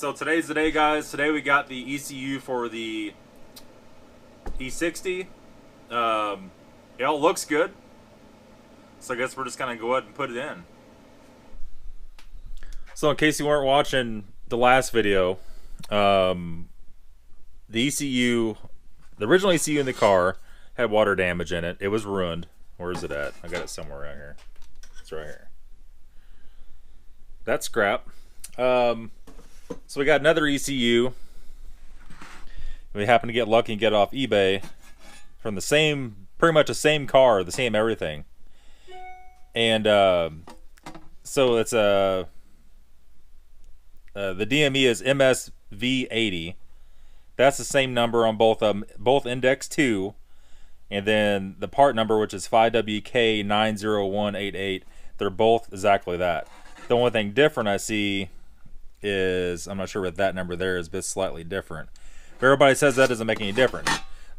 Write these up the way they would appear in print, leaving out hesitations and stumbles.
So today's the day, guys. Today we got the ECU for the E60. It all looks good. So I guess we're just going to go ahead and put it in. So in case you weren't watching the last video, the ECU, the original ECU in the car had water damage in it. It was ruined. Where is it at? I got it somewhere around here. It's right here. That's scrap. So we got another ECU. We happened to get lucky and get it off eBay from the same, pretty much the same car, the same everything. And so it's the DME is MSV80. That's the same number on both of them, both index 2, and then the part number, which is 5WK90188. They're both exactly that. The only thing different I see is, I'm not sure what that number there is, but it's slightly different. But everybody says that doesn't make any difference.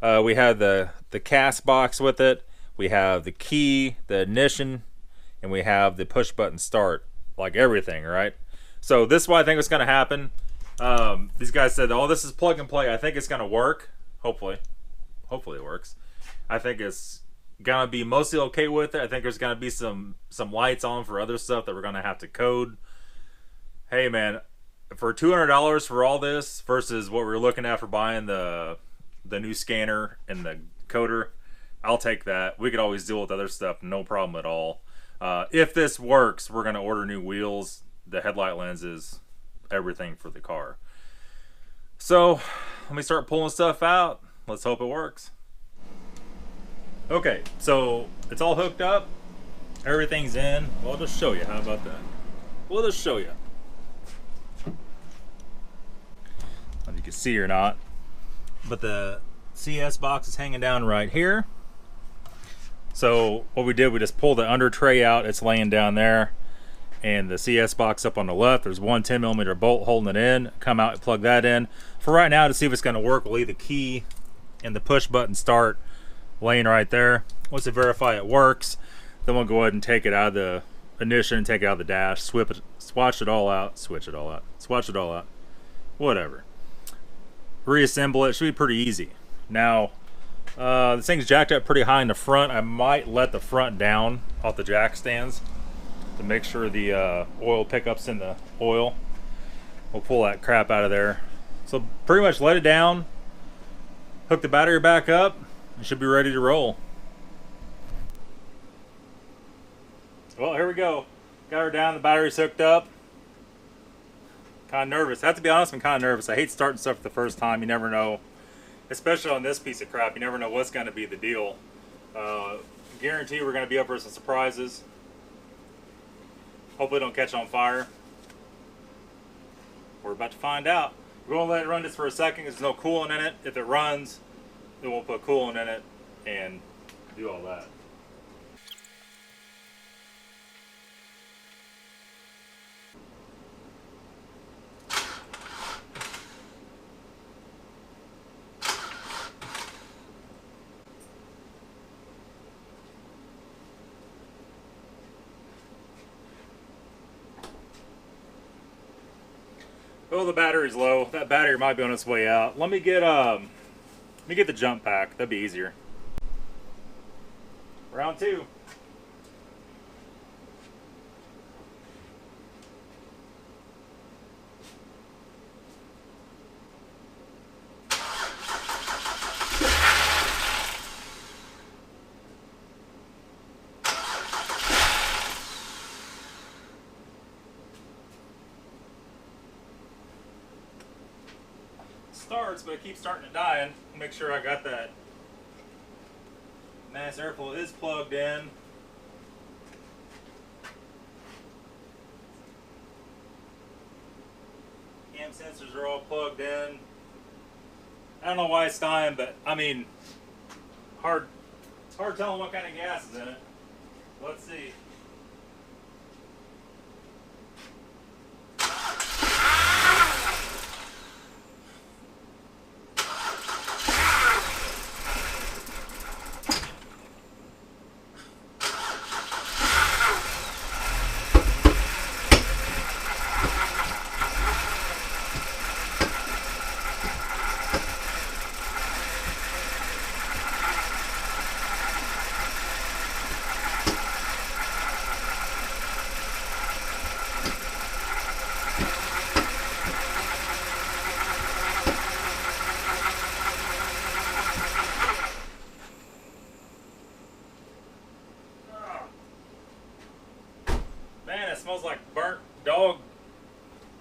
We have the cast box with it. We have the key, the ignition, and we have the push button start, like everything, right? So this is what I think is going to happen. These guys said, oh, this is plug and play. I think it's going to work. Hopefully it works. I think it's going to be mostly okay with it. I think there's going to be some lights on for other stuff that we're going to have to code. Hey, man, for $200 for all this versus what we're looking at for buying the new scanner and the coder, I'll take that. We could always deal with other stuff, no problem at all. If this works, we're going to order new wheels, the headlight lenses, everything for the car. So let me start pulling stuff out. Let's hope it works. Okay, so it's all hooked up. Everything's in. Well, I'll just show you. How about that? We'll just show you. If you can see or not. But the CS box is hanging down right here. So what we did, we just pulled the under tray out. It's laying down there. And the CS box up on the left, there's one 10mm bolt holding it in. Come out and plug that in. For right now, to see if it's going to work, we'll leave the key and the push button start laying right there. Once we verify it works, then we'll go ahead and take it out of the ignition, take it out of the dash, swatch it all out, switch it all out, swatch it all out, whatever. Reassemble it. Should be pretty easy. Now, this thing's jacked up pretty high in the front. I might let the front down off the jack stands to make sure the oil pickups in the oil. We'll pull that crap out of there. So pretty much let it down, hook the battery back up, and should be ready to roll. Well, here we go. Got her down, the battery's hooked up. Kind of nervous. I have to be honest, I'm kind of nervous. I hate starting stuff for the first time. You never know, especially on this piece of crap, you never know what's going to be the deal. Guarantee we're going to be up for some surprises. Hopefully don't catch on fire. We're about to find out. We're going to let it run just for a second. There's no coolant in it. If it runs, then we'll put coolant in it and do all that. Oh, the battery's low. That battery might be on its way out. Let me get the jump pack. That'd be easier. Round 2. Starts, but it keeps starting to die. Make sure I got that mass airflow is plugged in. Cam sensors are all plugged in. I don't know why it's dying, but I mean, it's hard telling what kind of gas is in it. Let's see.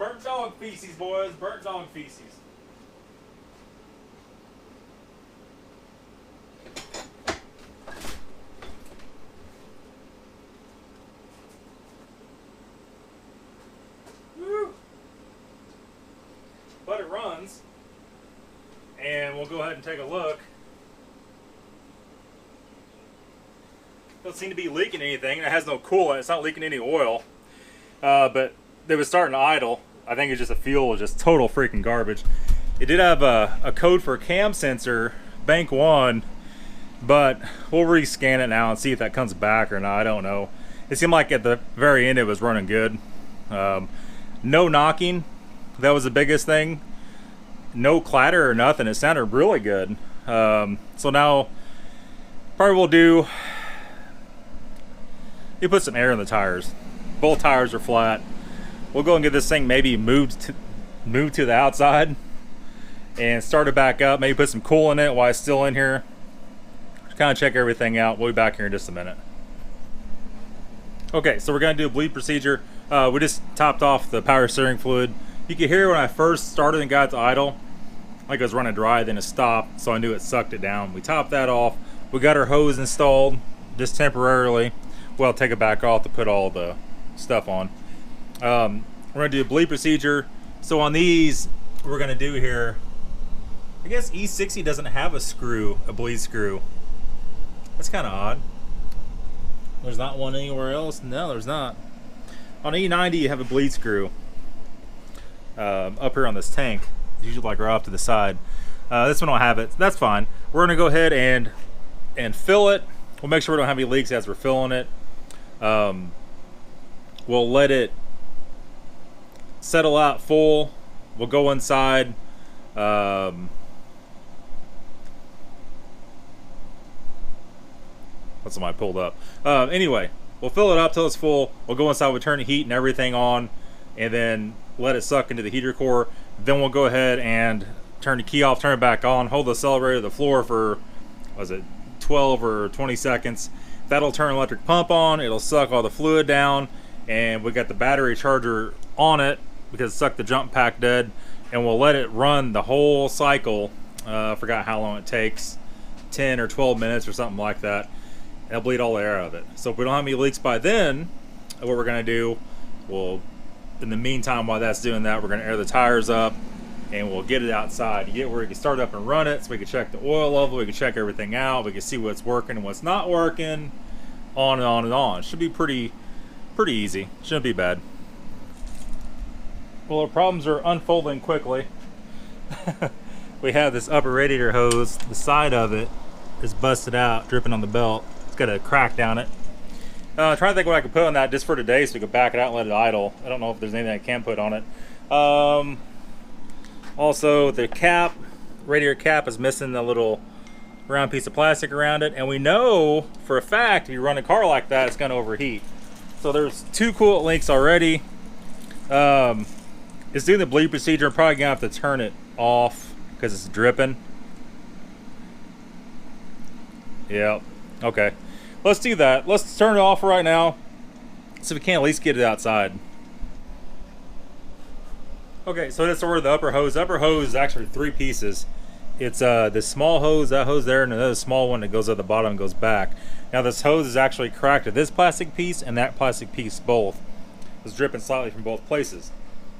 Burnt dog feces, boys. Burnt dog feces. Woo. But it runs. And we'll go ahead and take a look. Doesn't seem to be leaking anything. It has no coolant. It's not leaking any oil. But it was starting to idle. I think it's just a fuel, just total freaking garbage. It did have a code for a cam sensor, bank 1, but we'll rescan it now and see if that comes back or not. I don't know. It seemed like at the very end it was running good. No knocking. That was the biggest thing. No clatter or nothing. It sounded really good. So now, probably we'll do, you put some air in the tires. Both tires are flat. We'll go and get this thing maybe moved to the outside and start it back up. Maybe put some coolant in it while it's still in here. Just kind of check everything out. We'll be back here in just a minute. Okay, so we're gonna do a bleed procedure. We just topped off the power steering fluid. You could hear when I first started and got to idle, like it was running dry, then it stopped, so I knew it sucked it down. We topped that off. We got our hose installed just temporarily. Well, take it back off to put all the stuff on. We're gonna do a bleed procedure. So on these, we're gonna do here, I guess E60 doesn't have a bleed screw. That's kind of odd. There's not one anywhere else. No, there's not. On E90, you have a bleed screw up here on this tank. It's usually like right off to the side. This one don't have it. That's fine. We're gonna go ahead and fill it. We'll make sure we don't have any leaks as we're filling it. We'll let it settle out full. We'll go inside. What's somebody pulled up? Anyway, we'll fill it up till it's full. We'll go inside, we'll turn the heat and everything on, and then let it suck into the heater core. Then we'll go ahead and turn the key off, turn it back on, hold the accelerator to the floor for, what was it, 12 or 20 seconds. That'll turn electric pump on. It'll suck all the fluid down, and we got the battery charger on it because it sucked the jump pack dead, and we'll let it run the whole cycle. I forgot how long it takes, 10 or 12 minutes or something like that. It'll bleed all the air out of it. So if we don't have any leaks by then, what we're gonna do, in the meantime, while that's doing that, we're gonna air the tires up and we'll get it outside to get where we can start up and run it, so we can check the oil level, we can check everything out, we can see what's working and what's not working, on and on and on. It should be pretty easy. Shouldn't be bad. Well, our problems are unfolding quickly. We have this upper radiator hose. The side of it is busted out, dripping on the belt. It's got a crack down it. Trying to think what I could put on that just for today so we could back it out and let it idle. I don't know if there's anything I can put on it. Also, the cap, radiator cap, is missing the little round piece of plastic around it, and we know for a fact if you run a car like that, it's going to overheat. So there's 2 coolant leaks already. It's doing the bleed procedure. I'm probably going to have to turn it off because it's dripping. Yeah, okay. Let's do that. Let's turn it off right now so we can at least get it outside. Okay, so let's order the upper hose. The upper hose is actually 3 pieces. It's the small hose, that hose there, and another small one that goes at the bottom and goes back. Now this hose is actually cracked at this plastic piece and that plastic piece both. It's dripping slightly from both places.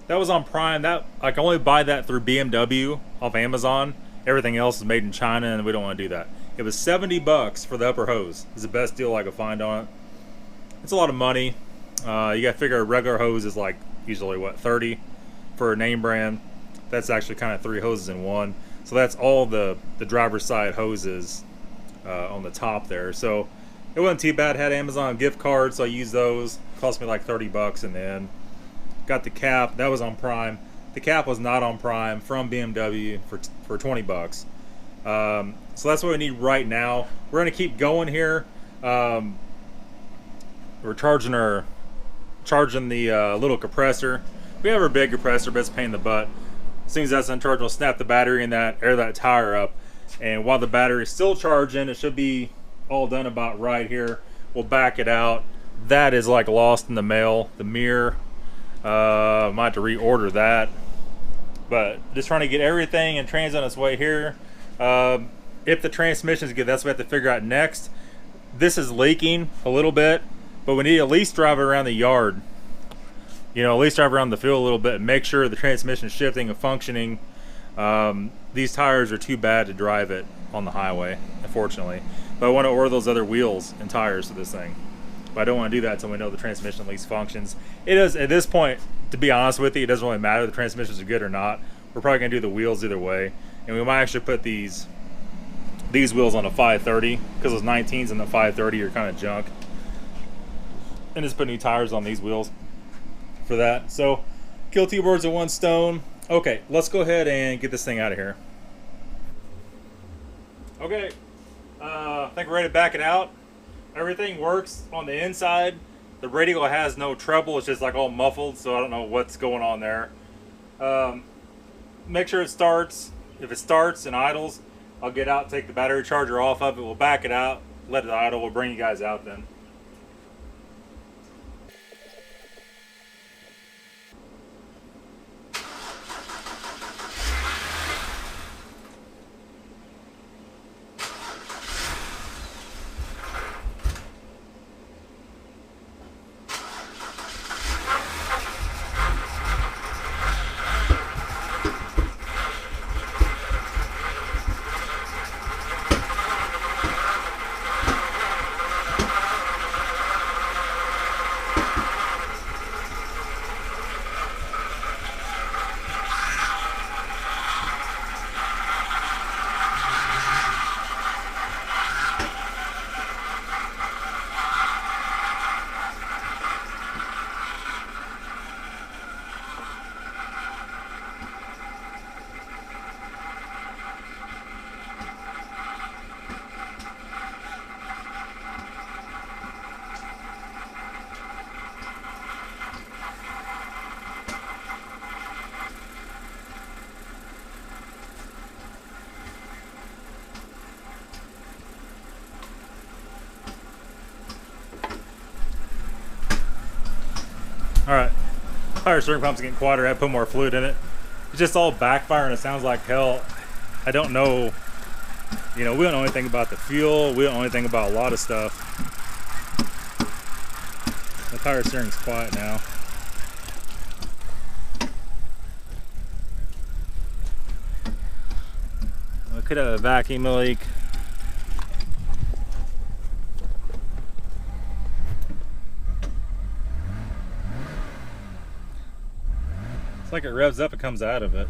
That was on Prime. That I can only buy that through BMW off Amazon. Everything else is made in China, and we don't want to do that. It was $70 for the upper hose. It's the best deal I could find on it. It's a lot of money. You got to figure a regular hose is like usually what, 30 for a name brand. That's actually kind of 3 hoses in one. So that's all the driver's side hoses on the top there. So it wasn't too bad. Had Amazon gift cards, so I used those. Cost me like $30 in the end. Got the cap. That was on Prime. The cap was not on Prime from BMW for $20. So that's what we need right now. We're gonna keep going here. We're charging the little compressor. We have our big compressor, but it's a pain in the butt. As soon as that's uncharged, we'll snap the battery in that, air that tire up, and while the battery is still charging, it should be all done about right here. We'll back it out. That is like lost in the mail. The mirror Might have to reorder that. But just trying to get everything in transit on its way here. If the transmission is good, that's what we have to figure out next. This is leaking a little bit, but we need to at least drive it around the yard. You know, at least drive around the field a little bit and make sure the transmission is shifting and functioning. These tires are too bad to drive it on the highway, unfortunately. But I want to order those other wheels and tires for this thing. But I don't want to do that until we know the transmission at least functions. It is, at this point, to be honest with you, it doesn't really matter if the transmissions are good or not. We're probably going to do the wheels either way. And we might actually put these wheels on a 530, because those 19s and the 530 are kind of junk. And just put new tires on these wheels for that. So, kill two birds with one stone. Okay, let's go ahead and get this thing out of here. Okay, I think we're ready to back it out. Everything works on the inside. The radio has no treble, it's just like all muffled, so I don't know what's going on there. Make sure it starts. If it starts and idles, I'll get out, take the battery charger off of it, we'll back it out, let it idle, we'll bring you guys out then. Alright, tire steering pump's getting quieter. I had to put more fluid in it. It's just all backfiring. It sounds like hell. I don't know, you know, we don't know anything about the fuel. We don't know anything about a lot of stuff. The tire steering's quiet now. I could have a vacuum leak. It's like it revs up, it comes out of it.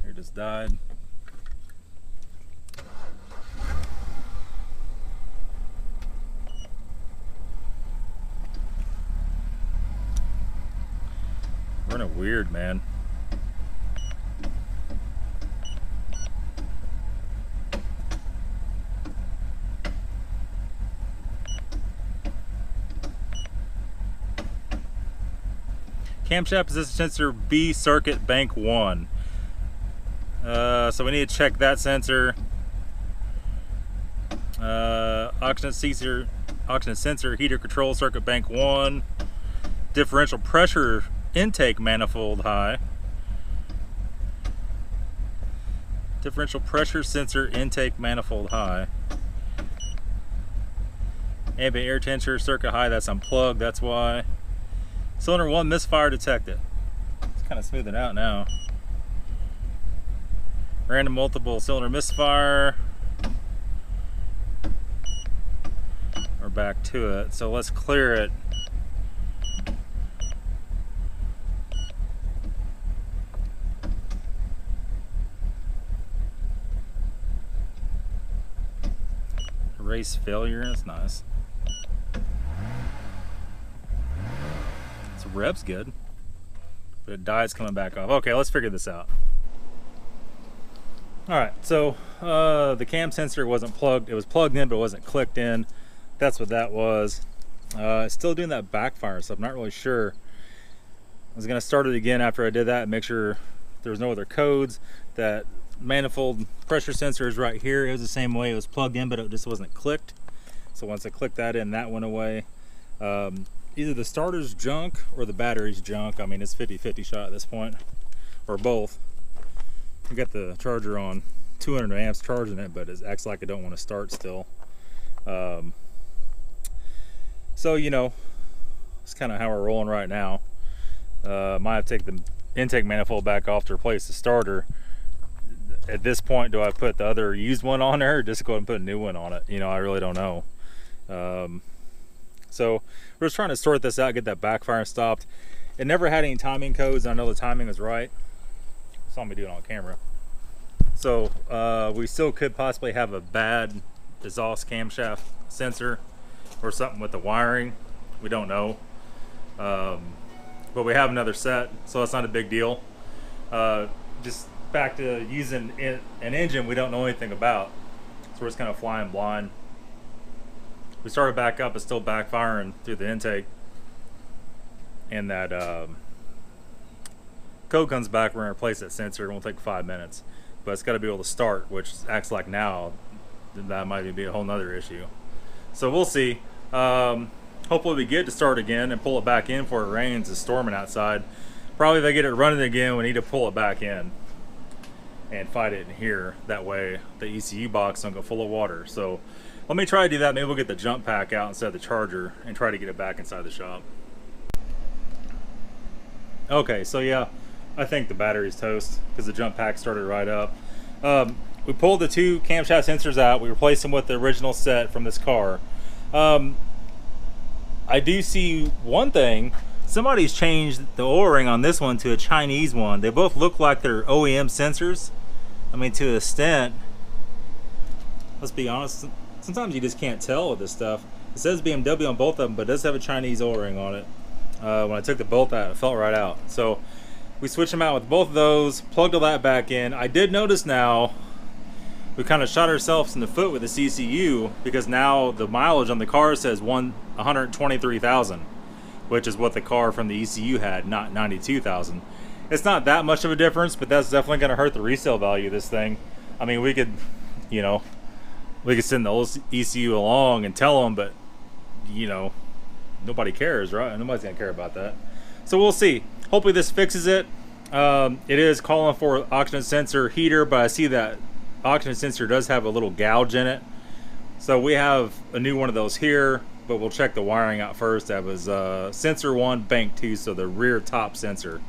Here, it just died. Running weird, man. Camshaft position sensor B circuit bank 1. So we need to check that sensor. Oxygen sensor heater control circuit bank 1. Differential pressure intake manifold high. Differential pressure sensor intake manifold high. Ambient air temperature circuit high, that's unplugged, that's why. Cylinder 1 misfire detected. It's kind of smoothing out now. Random multiple cylinder misfire. We're back to it. So let's clear it. Erase failure, that's nice. Rev's good, but it dies coming back off. Okay, let's figure this out. Alright, so the cam sensor wasn't plugged. It was plugged in, but it wasn't clicked in. That's what that was. It's still doing that backfire, so I'm not really sure. I was going to start it again after I did that and make sure there was no other codes. That manifold pressure sensor is right here. It was the same way. It was plugged in, but it just wasn't clicked. So once I clicked that in, that went away. either the starter's junk or the battery's junk. I mean, it's 50-50 shot at this point, or both. We got the charger on 200 amps charging it, but it acts like it don't want to start still. So, you know, it's kind of how we're rolling right now. Might have to take the intake manifold back off to replace the starter. At this point, do I put the other used one on there, or just go ahead and put a new one on it? You know, I really don't know. So we're just trying to sort this out, get that backfiring stopped. It never had any timing codes. I know the timing was right. Saw me do it on camera. So we still could possibly have a bad exhaust camshaft sensor or something with the wiring. We don't know. But we have another set, so that's not a big deal. Just back to using an engine we don't know anything about. So we're just kind of flying blind. We started back up, it's still backfiring through the intake. And that code comes back, we're gonna replace that sensor. It won't take 5 minutes. But it's gotta be able to start, which acts like now that might be a whole nother issue. So we'll see. Hopefully we get to start again and pull it back in before it rains. It's storming outside. Probably if they get it running again, we need to pull it back in and fight it in here. That way the ECU box don't go full of water. So let me try to do that. Maybe we'll get the jump pack out instead of the charger and try to get it back inside the shop. Okay, so yeah, I think the battery's toast because the jump pack started right up. We pulled the two camshaft sensors out. We replaced them with the original set from this car. I do see one thing. Somebody's changed the O-ring on this one to a Chinese one. They both look like they're OEM sensors. I mean, to an extent. Let's be honest. Sometimes you just can't tell with this stuff. It says BMW on both of them, but it does have a Chinese O-ring on it. When I took the bolt out, it felt right out. So we switched them out with both of those, plugged all that back in. I did notice now we kind of shot ourselves in the foot with the ECU because now the mileage on the car says 123,000, which is what the car from the ECU had, not 92,000. It's not that much of a difference, but that's definitely going to hurt the resale value of this thing. I mean, we could, you know, we could send the old ECU along and tell them, but, you know, nobody cares, right? Nobody's going to care about that. So we'll see. Hopefully this fixes it. It is calling for oxygen sensor heater, but I see that oxygen sensor does have a little gouge in it. So we have a new one of those here, but we'll check the wiring out first. That was sensor 1, bank 2, so the rear top sensor.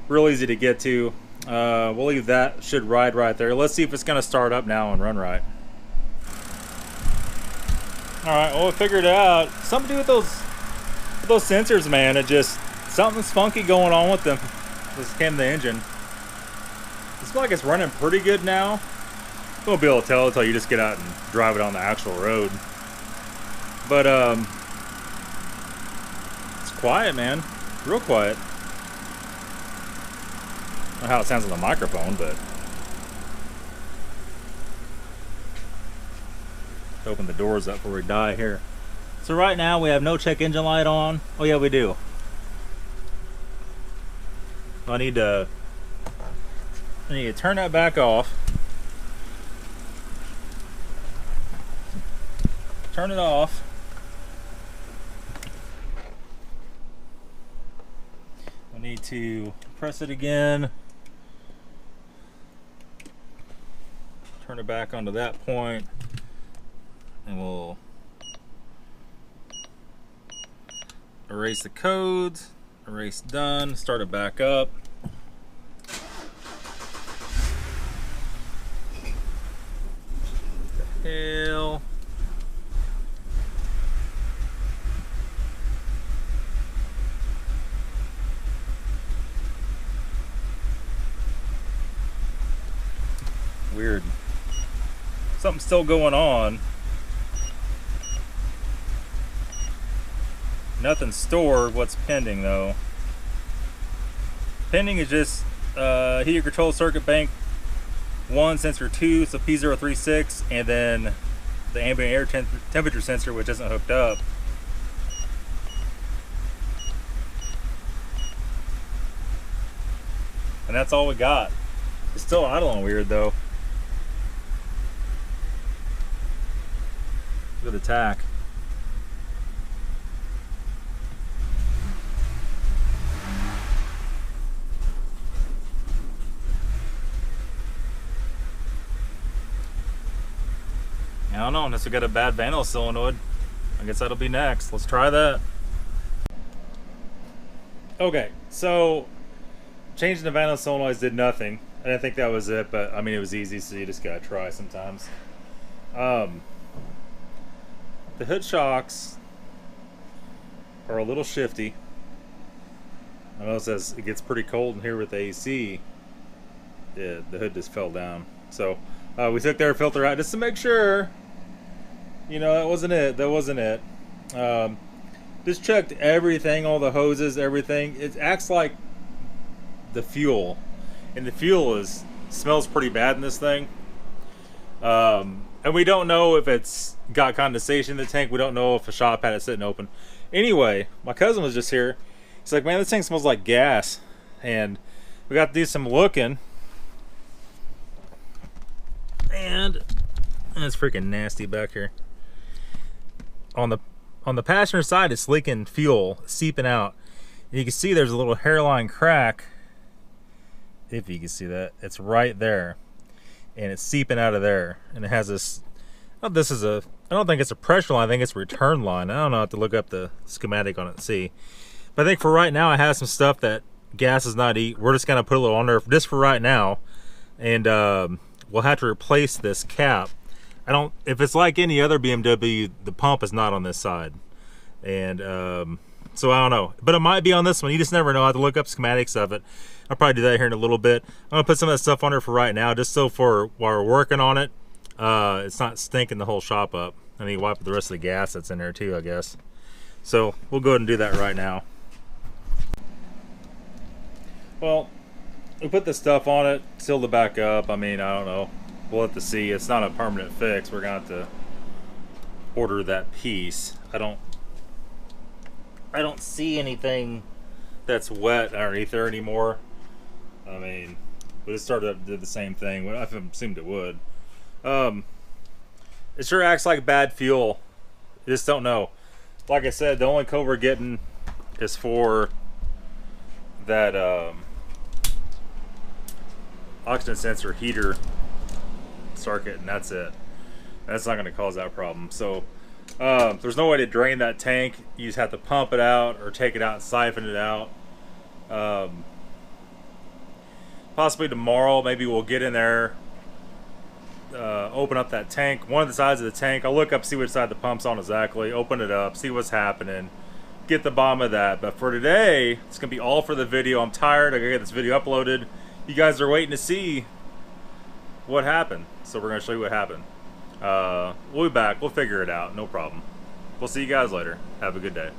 Real easy to get to. We'll leave that, should ride right there. Let's see if it's gonna start up now and run right. All right, well, we figured it out. Something to do with those sensors, man. It just, something's funky going on with them. This came the engine. It's like it's running pretty good now. You won't be able to tell until you just get out and drive it on the actual road. But it's quiet, man. Real quiet. I don't know how it sounds on the microphone, but let's open the doors up before we die here. So right now we have no check engine light on. Oh yeah, we do. I need to turn that back off. Turn it off. I need to press it again. Turn it back onto that point, and we'll erase the codes. Erase done. Start it back up. What the hell? Weird. Something's still going on. Nothing's stored. What's pending though? Pending is just heater control circuit bank 1, sensor 2, so P036, and then the ambient air temperature sensor, which isn't hooked up. And that's all we got. It's still idling weird though. Look at the tack. don't know, unless we got a bad Vano solenoid. I guess that'll be next. Let's try that. Okay, so changing the Vano solenoids did nothing. I didn't think that was it, but I mean, it was easy, so you just gotta try sometimes. The hood shocks are a little shifty. I know it says it gets pretty cold in here with the AC. The hood just fell down. So we took their filter out just to make sure. You know, that wasn't it. That wasn't it. Just checked everything, all the hoses, everything. It acts like the fuel, and the fuel smells pretty bad in this thing. And we don't know if it's got condensation in the tank. We don't know if a shop had it sitting open. Anyway, my cousin was just here. He's like, man, this thing smells like gas. And we got to do some looking. And it's freaking nasty back here. On the passenger side, it's leaking fuel, seeping out. And you can see there's a little hairline crack. If you can see that, it's right there. And it's seeping out of there. And it has this, I don't think it's a pressure line, I think it's a return line. I don't know, I have to look up the schematic on it and see. But I think for right now, I have some stuff that gas does not eat. We're just gonna put a little on there just for right now. And we'll have to replace this cap. If it's like any other BMW, the pump is not on this side. And so I don't know. But it might be on this one. You just never know. I have to look up schematics of it. I'll probably do that here in a little bit. I'm gonna put some of that stuff on there for right now, just so while we're working on it, it's not stinking the whole shop up. I need to wipe the rest of the gas that's in there too, I guess. So we'll go ahead and do that right now. Well, we put the stuff on it, sealed it back up. I mean, I don't know. We'll have to see. It's not a permanent fix. We're gonna have to order that piece. I don't see anything that's wet underneath there anymore. I mean, we just started up, did the same thing. I assumed it would. It sure acts like bad fuel. You just don't know. Like I said, the only code we're getting is for that oxygen sensor heater circuit, and that's it. That's not going to cause that problem. So there's no way to drain that tank. You just have to pump it out or take it out and siphon it out. Possibly tomorrow, maybe we'll get in there, open up that tank, one of the sides of the tank. I'll look up, see which side the pump's on exactly, open it up, see what's happening, get the bottom of that. But for today, it's gonna be all for the video. I'm tired. I gotta get this video uploaded. You guys are waiting to see what happened, so we're gonna show you what happened. We'll be back. We'll figure it out. No problem. We'll see you guys later. Have a good day.